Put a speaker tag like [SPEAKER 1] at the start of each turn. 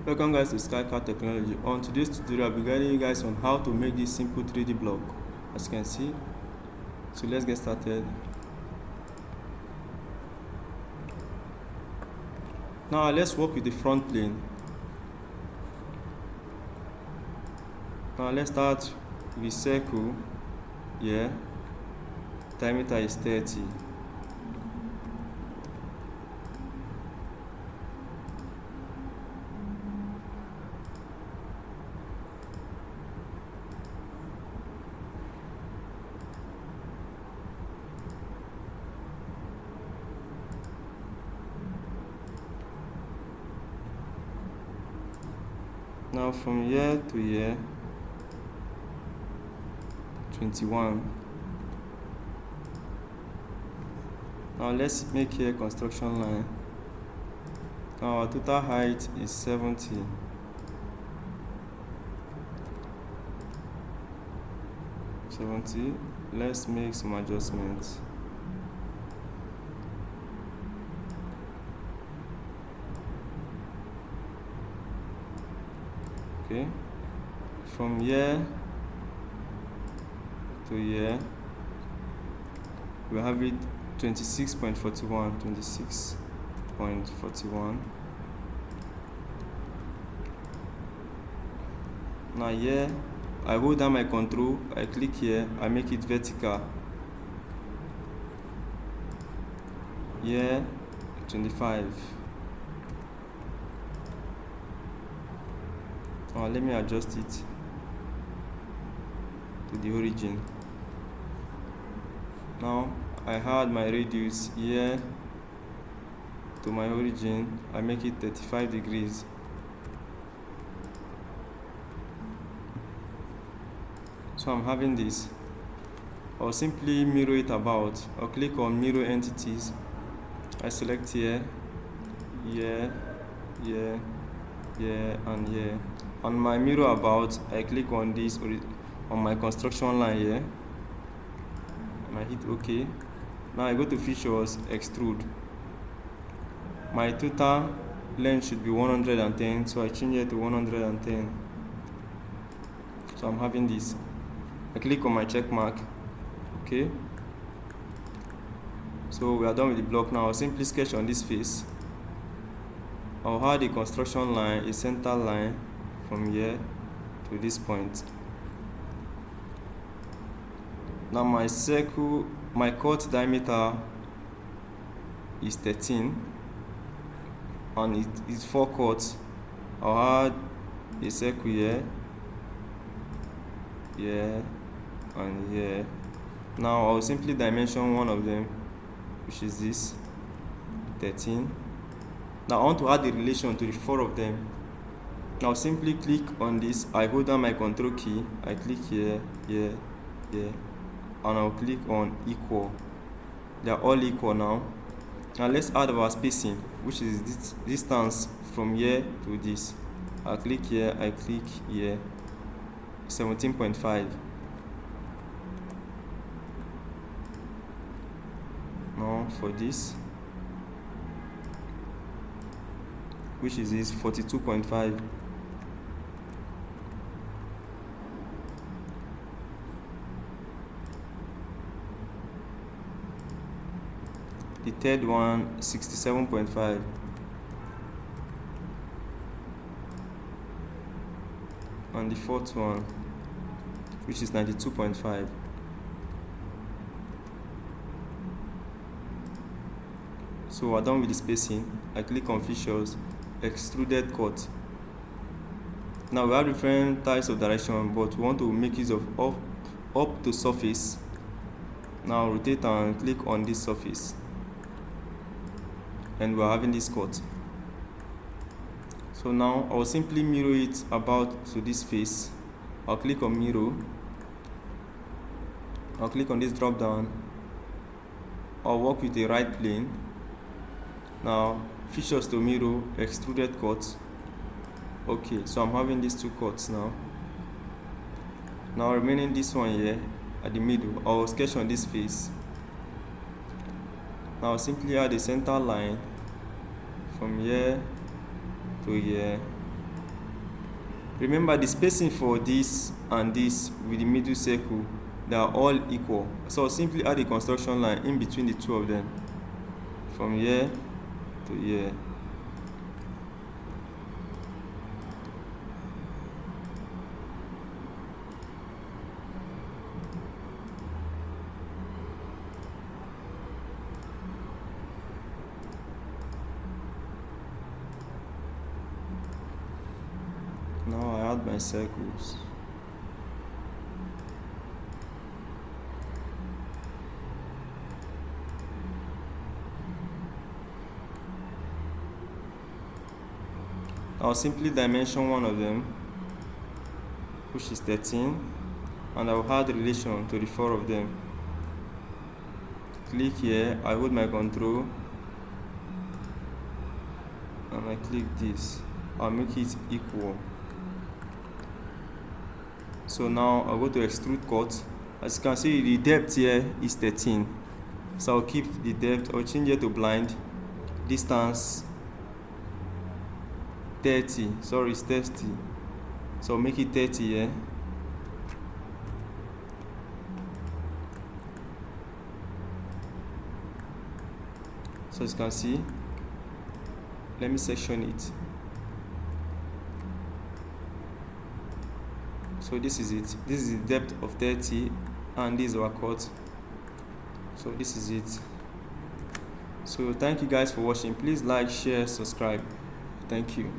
[SPEAKER 1] Welcome guys to SKY-CAD Technology. On today's tutorial, I'll be guiding you guys on how to make this simple 3D block, as you can see. So let's get started. Now let's work with the front plane. Now let's start with the circle here. Diameter is 30. Now from here to here, 21. Now let's make here construction line. Now our total height is 70. Let's make some adjustments. Okay, from here to here we have it 26.41. Now here I hold down my control, I click here, I make it vertical. Here 25. Now let me adjust it to the origin. Now I add my radius here to my origin, I make it 35 degrees. So I'm having this. I'll simply mirror it about. I'll click on mirror entities. I select here, and here. On my mirror about, I click on this on my construction line here, and I hit OK. Now I go to features, extrude. My total length should be 110, so I change it to 110. So I'm having this. I click on my check mark. Okay. So we are done with the block now. I'll simply sketch on this face. I'll add a construction line, a center line from here to this point. Now my circle, my cut diameter is 13 and it is 4 cuts. I'll add a circle here, and here. Now I'll simply dimension one of them, which is this 13. Now I want to add the relation to the 4 of them. Now simply click on this, I hold down my control key, I click here, and I'll click on equal. They are all equal now. Now let's add our spacing, which is this distance from here to this. I click here, I click here, 17.5. Now for this, which is this 42.5. The third one, 67.5. And the fourth one, which is 92.5. So we're done with the spacing. I click on features, extruded cut. Now we have different types of direction, but we want to make use of up to surface. Now rotate and click on this surface, and we're having this cut. So now I'll simply mirror it about to this face. I'll click on mirror. I'll click on this drop down. I'll work with the right plane. Now features to mirror, extruded cut. Okay, so I'm having these 2 cuts now. Now remaining this one here at the middle, I'll sketch on this face. Now simply add a center line from here to here Remember the spacing for this and this with the middle circle, they are all equal, so simply add a construction line in between the two of them from here to here. Now I add my circles. I'll simply dimension one of them, which is 13, and I'll add relation to the four of them. Click here, I hold my control, and I click this. I'll make it equal. So now I'll go to extrude cut. As you can see, the depth here is 13. So I'll keep the depth, I'll change it to blind. Distance 30, sorry, it's 30. So I'll make it 30 here. So as you can see, let me section it. So this is it. This is the depth of 30 and this is our cut. So this is it. So thank you guys for watching. Please like, share, subscribe. Thank you.